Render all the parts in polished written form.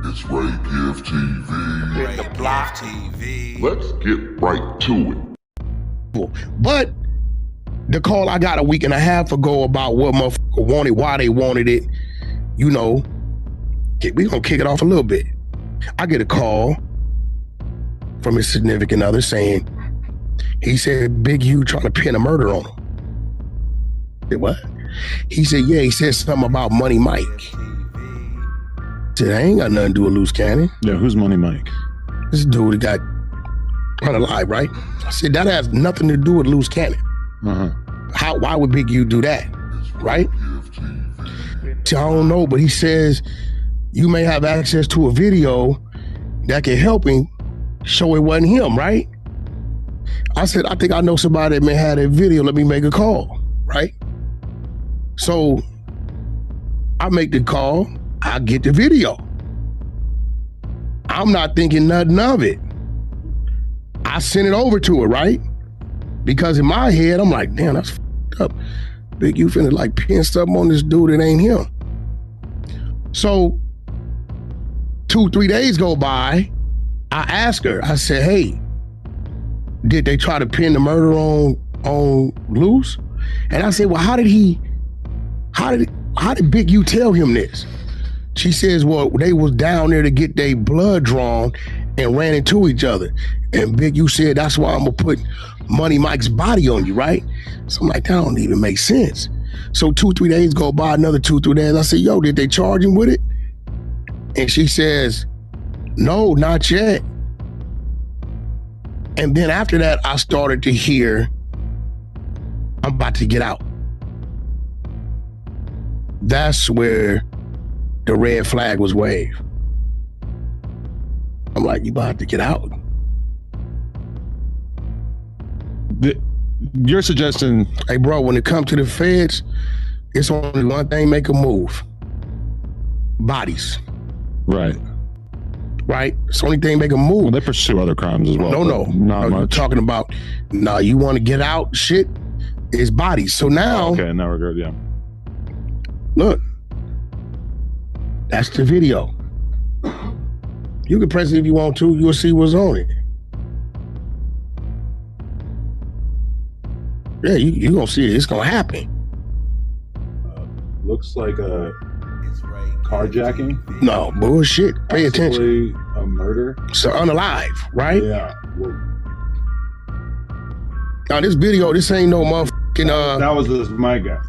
It's Ray Gift TV. Ray Gift TV. Let's get right to it. But the call I got a week and a half ago about what motherfucker wanted, why they wanted it, you know, we gonna kick it off a little bit. I get a call from his significant other saying, he said, Big U trying to pin a murder on him. I said, what? He said, yeah, he said something about Money Mike. I said, I ain't got nothing to do with Luce Cannon. Yeah, who's Money Mike? This dude that got unalive, right? I said, that has nothing to do with Luce Cannon. Why would Big U do that, right? So I don't know, but he says you may have access to a video that can help him show it wasn't him, right? I said, I think I know somebody that may have that video. Let me make a call, right? So I make the call, I get the video. I'm not thinking nothing of it. I sent it over to her, right? Because in my head, I'm like, damn, that's fucked up. Big U finna like pin something on this dude that ain't him. So 2-3 days go by, I ask her, I said, hey, did they try to pin the murder on Luce? And I said, well, how did Big U tell him this? She says, well, they was down there to get their blood drawn and ran into each other. And Big U said, that's why I'm gonna put Money Mike's body on you, right? So I'm like, that don't even make sense. So 2-3 days go by, another 2-3 days. I said, yo, did they charge him with it? And she says, no, not yet. And then after that, I started to hear, I'm about to get out. That's where the red flag was waved. I'm like, you about to get out? You're suggesting... Hey, bro, when it comes to the feds, it's only one thing make a move. Bodies. Right. Right? It's the only thing make a move. Well, they pursue other crimes as well. No. Not much. Talking about, no, you want to get out, shit, it's bodies. So now... Okay, now we're good, yeah. Look, that's the video. You can press it if you want to, you'll see what's on it. Yeah, you gonna see it, it's gonna happen. Looks like a carjacking. No, bullshit, pay attention. A murder. So unalive, right? Yeah. Now this video, this ain't no motherfucking... That was my guess.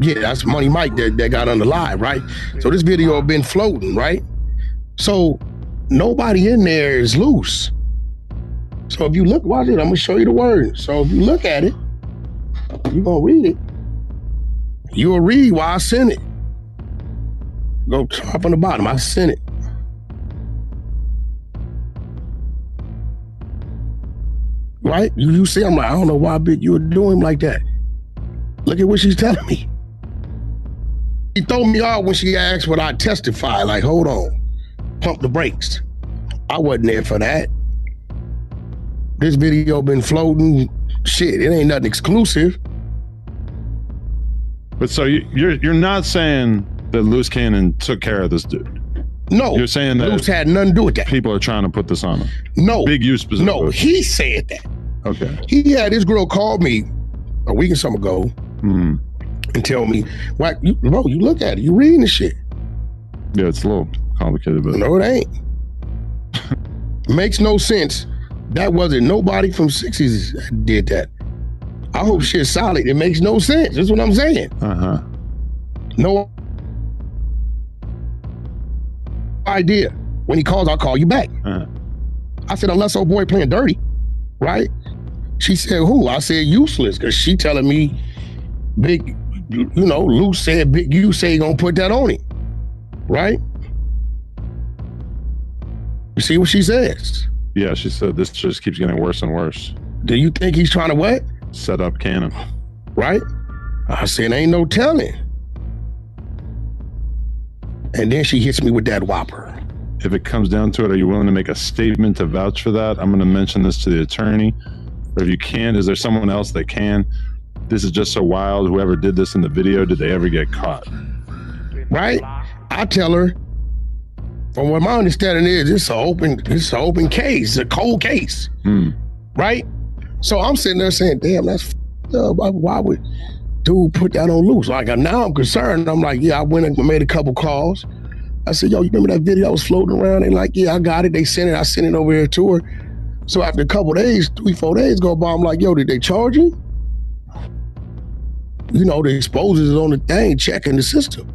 Yeah, that's Money Mike that got unalive, right? So this video been floating, right? So nobody in there is loose. So if you look, watch it, I'm gonna show you the word. So if you look at it, you're gonna read it. You'll read why I sent it. Go top on the bottom, I sent it. Right? You see, I'm like, I don't know why Big you would do him like that. Look at what she's telling me. She threw me off when she asked would I testify, like, hold on, pump the brakes. I wasn't there for that. This video been floating, shit, it ain't nothing exclusive. But so you're not saying that Luce Cannon took care of this dude? No. You're saying that Luce had nothing to do with that. People are trying to put this on him? No. Big U specifically? No, he said that. Okay. He had this girl call me a week or something ago and tell me, Wack, you look at it, you reading the shit. Yeah, it's a little complicated, but... No, it ain't. Makes no sense. That wasn't nobody from 60s that did that. I hope shit's solid. It makes no sense. That's what I'm saying. No idea. When he calls, I'll call you back. I said, unless old boy playing dirty, right? She said, who? I said, useless, because she telling me Big, Luce said Big U say he gonna put that on him, right? You see what she says? Yeah, she said this just keeps getting worse and worse. Do you think he's trying to what? Set up Cannon. Right? I said, ain't no telling. And then she hits me with that whopper. If it comes down to it, are you willing to make a statement to vouch for that? I'm going to mention this to the attorney. Or if you can't, is there someone else that can? This is just so wild. Whoever did this in the video, did they ever get caught? Right? I tell her, From what my understanding is, it's an open case, a cold case, right? So I'm sitting there saying, damn, that's up. Why would dude put that on Luce? Like, now I'm concerned. I'm like, yeah, I went and made a couple calls. I said, yo, you remember that video I was floating around? They like, yeah, I got it. They sent it. I sent it over here to her. So after a couple days, 3-4 days go by, I'm like, yo, did they charge you? You know, the exposures is on the thing, checking the system.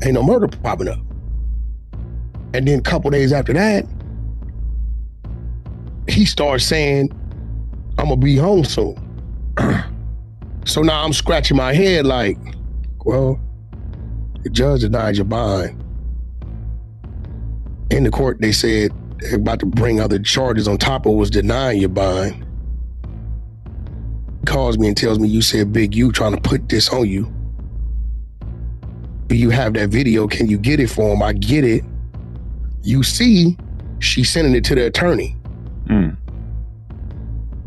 Ain't no murder popping up. And then a couple days after that, he starts saying, I'm gonna be home soon. So now I'm scratching my head like, well, the judge denied your bond. In the court, they said they're about to bring other charges on top of what's denying your bond. He calls me and tells me, you said Big U trying to put this on you. Do you have that video? Can you get it for him? I get it. You see, she's sending it to the attorney.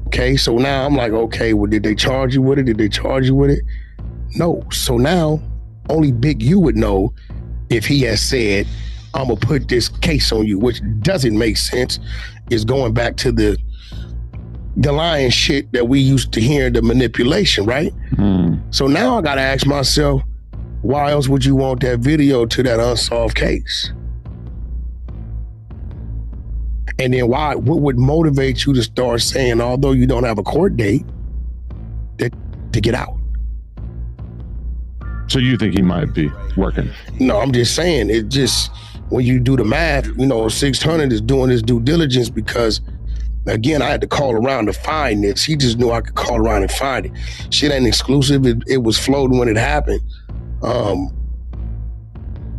Okay, so now I'm like, okay, well, did they charge you with it? Did they charge you with it? No. So now only Big U would know if he has said, I'm gonna put this case on you, which doesn't make sense. Is going back to the lying shit that we used to hear, the manipulation, right? So now I gotta ask myself, why else would you want that video to that unsolved case? And then what would motivate you to start saying, although you don't have a court date, to get out? So you think he might be working? No, I'm just saying, it just, when you do the math, you know, 600 is doing his due diligence because, again, I had to call around to find this. He just knew I could call around and find it. Shit ain't exclusive. It was floating when it happened.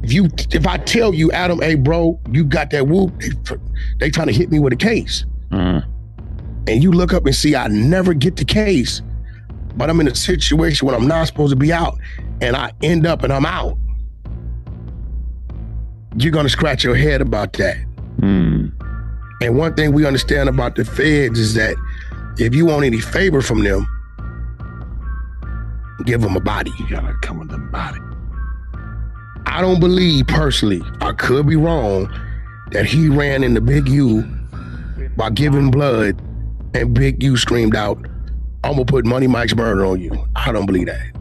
If I tell you, Adam, hey, bro, you got that whoop, they trying to hit me with a case. And you look up and see I never get the case, but I'm in a situation when I'm not supposed to be out and I end up and I'm out. You're gonna scratch your head about that. And one thing we understand about the feds is that if you want any favor from them, give them a body. You gotta come with them body. I don't believe personally, I could be wrong, that he ran into Big U by giving blood and Big U screamed out, I'm gonna put Money Mike's murder on you. I don't believe that.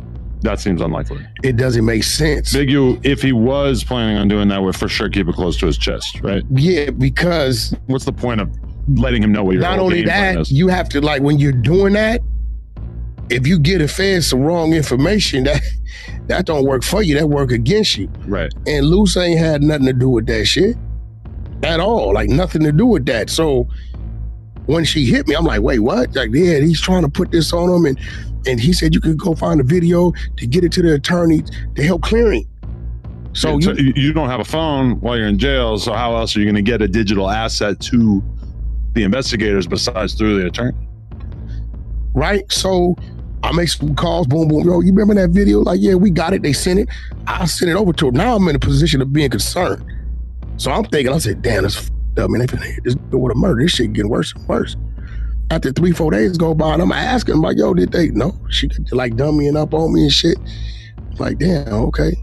That seems unlikely. It doesn't make sense. Big U, if he was planning on doing that, would for sure keep it close to his chest, right? Yeah, because what's the point of letting him know what you're not only that, you have to, like, when you're doing that, if you get a fed some wrong information, that don't work for you, that work against you. Right. And Luce ain't had nothing to do with that shit at all, like nothing to do with that. So when she hit me, I'm like, wait, what? Like, yeah, he's trying to put this on him, and he said you could go find a video to get it to the attorney to help clearing. So you don't have a phone while you're in jail, so how else are you gonna get a digital asset to the investigators besides through the attorney? Right, so I make some calls, boom, boom. Yo, you remember that video? Like, yeah, we got it. They sent it. I sent it over to him. Now I'm in a position of being concerned. So I'm thinking, I said, damn, that's f***ed up, man. They finna hit this with a murder. This shit getting worse and worse. After 3-4 days go by, and I'm asking, like, yo, did they? No, she like dummying up on me and shit. Like, damn, okay.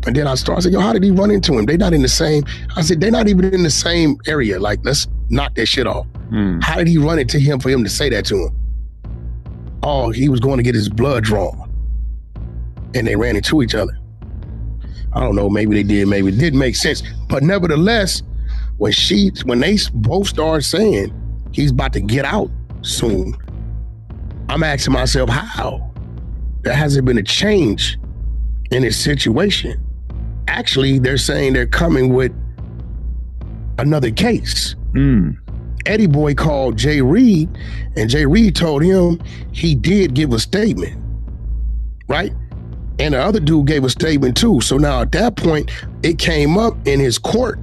And then I said, yo, how did he run into him? They not in the same. I said, they're not even in the same area. Like, let's knock that shit off. How did he run into him for him to say that to him? Oh, he was going to get his blood drawn. And they ran into each other. I don't know, maybe they did, maybe it didn't make sense. But nevertheless, when they both started saying he's about to get out soon, I'm asking myself, how? There hasn't been a change in his situation. Actually, they're saying they're coming with another case. Eddie Boy called Jay Reed, and Jay Reed told him he did give a statement, right? And the other dude gave a statement too. So now at that point, it came up in his court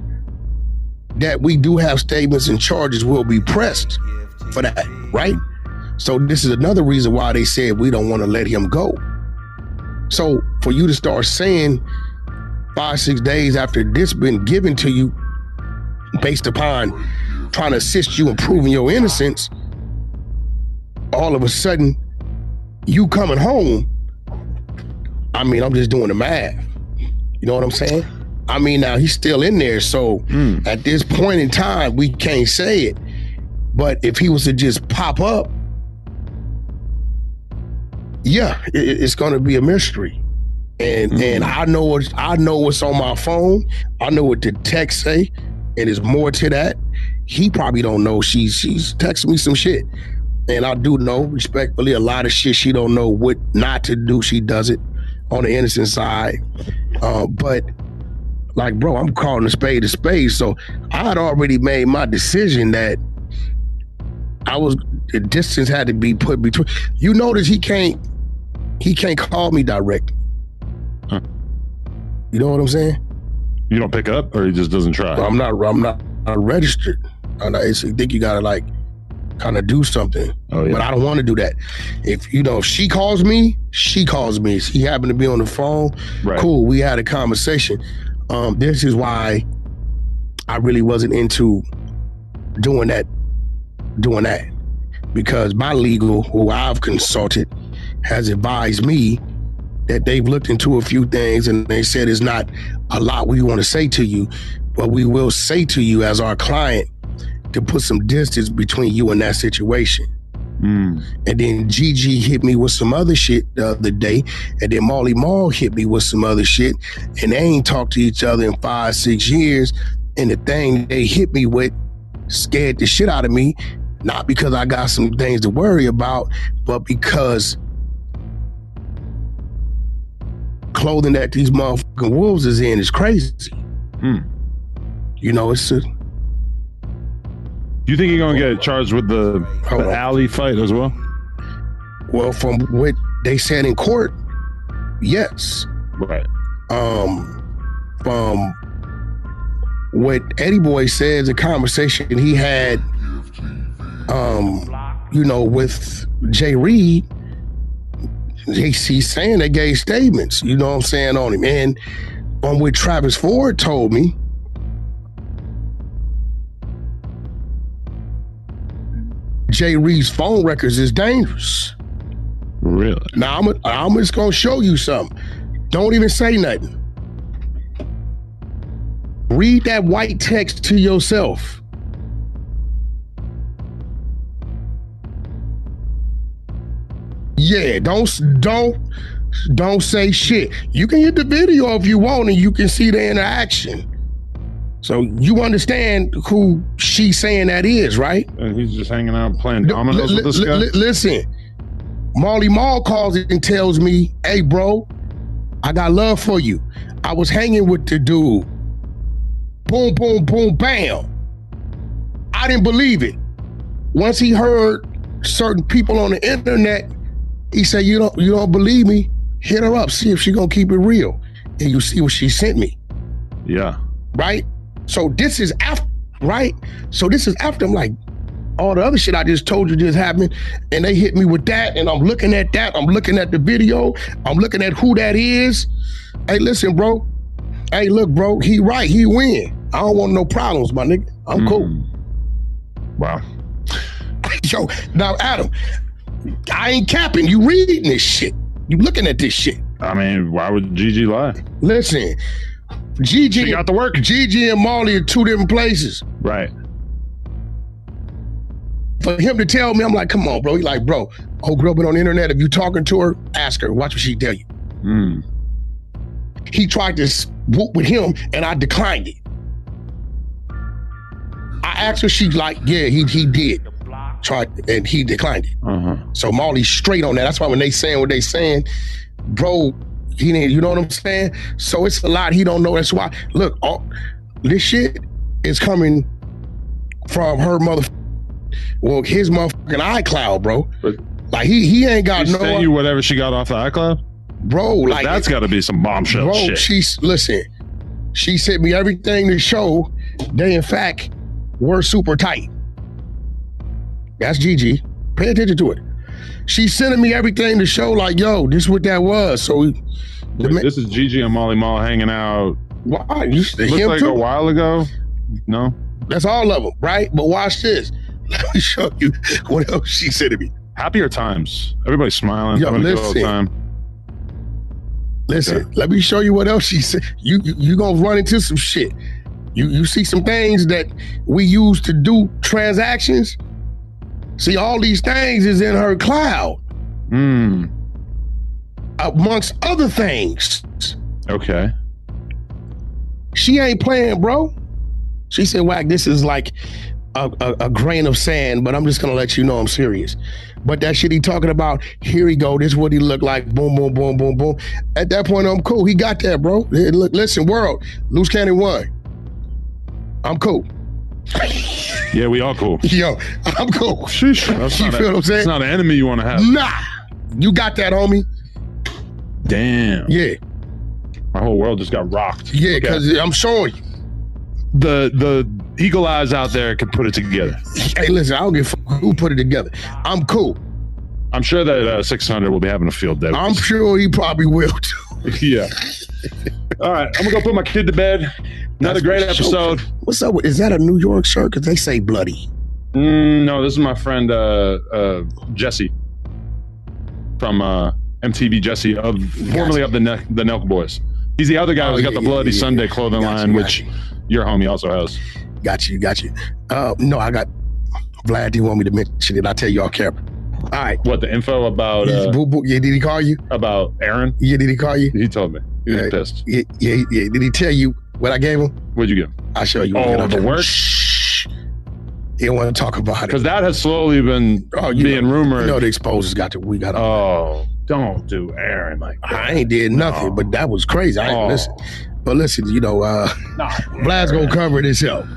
that we do have statements and charges will be pressed for that, right? So this is another reason why they said we don't want to let him go. So for you to start saying 5-6 days after this been given to you based upon trying to assist you in proving your innocence, all of a sudden you coming home, I mean, I'm just doing the math. You know what I'm saying? I mean, now he's still in there, so at this point in time, we can't say it. But if he was to just pop up, yeah, it's going to be a mystery. And I know what's on my phone. I know what the text say, and there's more to that. He probably don't know. She's texting me some shit, and I do know respectfully a lot of shit she don't know what not to do. She does it on the innocent side, but like, bro, I'm calling a spade. So I had already made my decision that the distance had to be put between. You notice he can't call me direct. Huh. You know what I'm saying? You don't pick up, or he just doesn't try? I'm not registered. I think you gotta like kind of do something. Oh, yeah. But I don't want to do that. If she calls me, she calls me. She happened to be on the phone. Right. Cool. We had a conversation. This is why I really wasn't into doing that, because my legal, who I've consulted, has advised me that they've looked into a few things and they said it's not a lot we want to say to you, but we will say to you as our client to put some distance between you and that situation. And then Gigi hit me with some other shit the other day, and then Molly Mall hit me with some other shit, and they ain't talked to each other in 5-6 years, and the thing they hit me with scared the shit out of me, not because I got some things to worry about, but because clothing that these motherfucking wolves is in is crazy. It's a... You think you're gonna get charged with the alley fight as well? Well, from what they said in court, yes. Right. From what Eddie Boy says, a conversation he had, with Jay Reed, he's saying they gave statements, you know what I'm saying, on him. And on what Travis Ford told me, Jay Reed's phone records is dangerous. Really? Now, I'm just going to show you something. Don't even say nothing. Read that white text to yourself. Yeah, don't say shit. You can hit the video if you want and you can see the interaction. So you understand who she's saying that is, right? And he's just hanging out playing dominoes with this guy? Listen, Molly Mall calls and tells me, hey, bro, I got love for you. I was hanging with the dude. Boom, boom, boom, bam. I didn't believe it. Once he heard certain people on the internet, he said, you don't believe me? Hit her up, see if she gonna keep it real. And you see what she sent me. Yeah. Right? So this is after, right? So this is after, I'm like, all the other shit I just told you just happened, and they hit me with that, and I'm looking at that, I'm looking at the video, I'm looking at who that is. Hey, listen, bro. Hey, look, bro, he right, he win. I don't want no problems, my nigga. I'm cool. Wow. Yo, now, Adam, I ain't capping. You reading this shit. You looking at this shit. I mean, why would Gigi lie? Listen, Gigi, she got the work. Gigi and Molly are two different places. Right. For him to tell me, I'm like, come on, bro. He's like, bro, old girl been on the internet. If you talking to her, ask her. Watch what she tell you. He tried to whoop with him, and I declined it. I asked her, she's like, yeah, he did. Tried, and he declined it. So Molly's straight on that. That's why when they saying what they saying, bro, he didn't, you know what I'm saying? So it's a lot he don't know. That's why, look, this shit is coming from her his motherfucking iCloud, bro. But like he ain't got no. Sent you whatever she got off the iCloud, bro. Like that's got to be some bombshell bro, shit. She sent me everything to show they in fact were super tight. That's Gigi. Pay attention to it. She's sending me everything to show like, yo, this is what that was. So this is Gigi and Molly Mall hanging out. Why? Looks like too? A while ago. No, that's all of them, right? But watch this. Let me show you what else she said to me. Happier times. Everybody's smiling. Yo, having a good old time. Listen, let me show you what else she said. You gonna run into some shit. You see some things that we use to do transactions. See, all these things is in her cloud. Amongst other things. Okay. She ain't playing, bro. She said, Wack, this is like a grain of sand, but I'm just gonna let you know I'm serious. But that shit he talking about, here he go, this is what he look like, boom, boom, boom, boom, boom. At that point, I'm cool. He got that, bro. Look, listen, world, Luce Cannon won. I'm cool. Yeah, we all cool. Yo, I'm cool. Sheesh. You feel what I'm saying? It's not an enemy you want to have. Nah, you got that, homie. Damn. Yeah. My whole world just got rocked. Yeah, because I'm showing you. The eagle eyes out there can put it together. Hey, listen, I don't give a fuck who put it together. I'm cool. I'm sure that 600 will be having a field day. I'm sure he probably will too. Yeah. All right, I'm gonna go put my kid to bed. Another great episode. What's up? Is that a New York shirt? Because they say bloody. No, this is my friend Jesse from MTV. Jesse, formerly of the Nelk Boys. He's the other guy who's got the Bloody Sunday clothing line, which your homie also has. Got you. No, I got Vlad didn't want me to mention it. I'll tell you off camera. All right. What, the info about yeah, did he call you? About Aaron? Yeah, did he call you? He told me. He was pissed. Yeah. Did he tell you what I gave him? What'd you give him? I'll show you. Oh, the work? Shh. He don't want to talk about it. Because that has slowly been being rumored. You know the exposers we got Oh, don't do Aaron like that. I ain't did nothing, but that was crazy. I ain't listen. But listen, you know, Vlad's gonna cover it himself.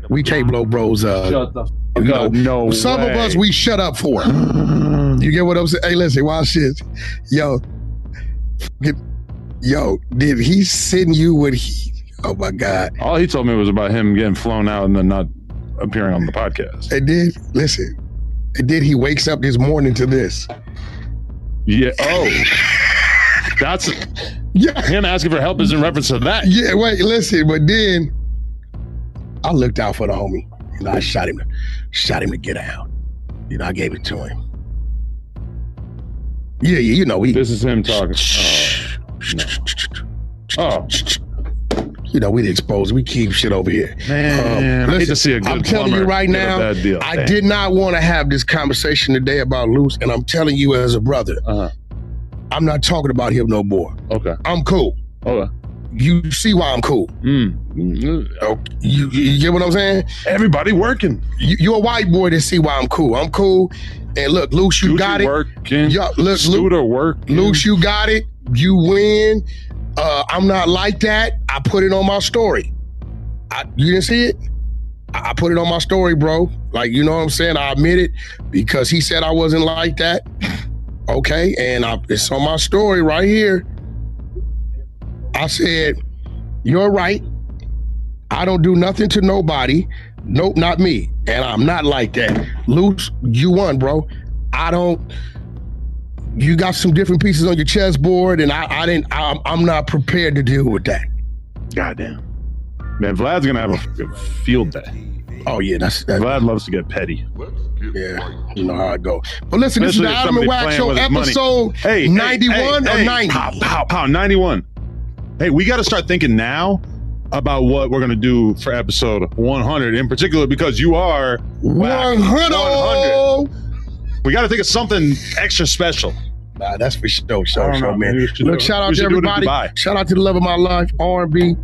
We can't blow bros. Shut the fuck up. No Some way. of us we shut up for. You get what I'm saying? Hey, listen, wild shit. Yo, did he send you what he? Oh my God! All he told me was about him getting flown out and then not appearing on the podcast. And then listen, and then he wakes up this morning to this. Yeah. Oh, that's him asking for help is in reference to that. Yeah. Wait. Listen. But then I looked out for the homie. You know, I shot him to get out. You know, I gave it to him. Yeah. You know, this is him talking. Oh. You know, we the exposed. We keep shit over here. Man, I hate to see a good I'm telling you right now, I did not want to have this conversation today about Luce, and I'm telling you as a brother, I'm not talking about him no more. Okay. I'm cool. Okay. You see why I'm cool. Okay. You get what I'm saying? Everybody working. You're a white boy that see why I'm cool. I'm cool. And look, Luce, you got it. Working. Yo, look, Luce, you got it. You win. I'm not like that. I put it on my story. You didn't see it? I put it on my story, bro. Like, you know what I'm saying? I admit it because he said I wasn't like that. Okay, and it's on my story right here. I said, you're right. I don't do nothing to nobody. Nope, not me. And I'm not like that. Luce, you won, bro. You got some different pieces on your chessboard, and I'm not prepared to deal with that. Goddamn. Man, Vlad's gonna have a field day. Oh yeah, that's Vlad loves to get petty. Yeah, you know how it go. But listen, this is the Adam and Wack Show, episode 91 or 90. Pow, 91. Hey, we got to start thinking now about what we're gonna do for episode 100 in particular, because you are 100. We got to think of something extra special. Nah, that's for sure, man. Look, shout out to everybody. Shout out to the love of my life, R&B.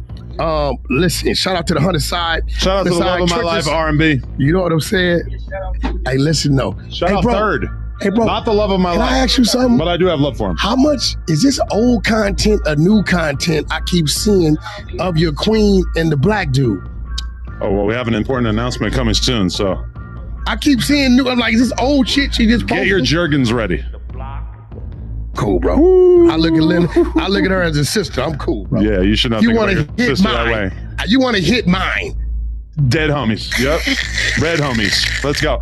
Listen, shout out to the 100 side. Shout out to the love of my life, R&B. You know what I'm saying? Hey, listen, no. Shout out Third. Hey, bro. Not the love of my life. Can I ask you something? But I do have love for him. How much is this old content or new content I keep seeing of your queen and the black dude? Oh, well, we have an important announcement coming soon, so. I keep seeing new. I'm like, is this old shit she just posted? Get your Jergens ready. Cool, bro. Woo. I look at her as a sister. I'm cool, bro. Yeah, you should not think about your sister that way. You want to hit mine. Dead homies. Yep. Red homies. Let's go.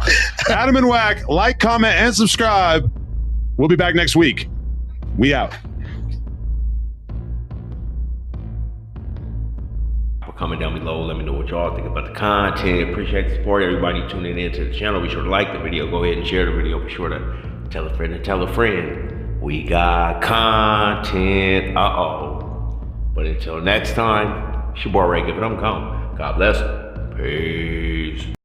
Adam and Wack, like, comment, and subscribe. We'll be back next week. We out. Comment down below. Let me know what y'all think about the content. Appreciate the support. Everybody tuning in to the channel. Be sure to like the video. Go ahead and share the video. Be sure to tell a friend and tell a friend. We got content. But until next time, it's your boy Ray. Give it, I'm gone. God bless. Peace.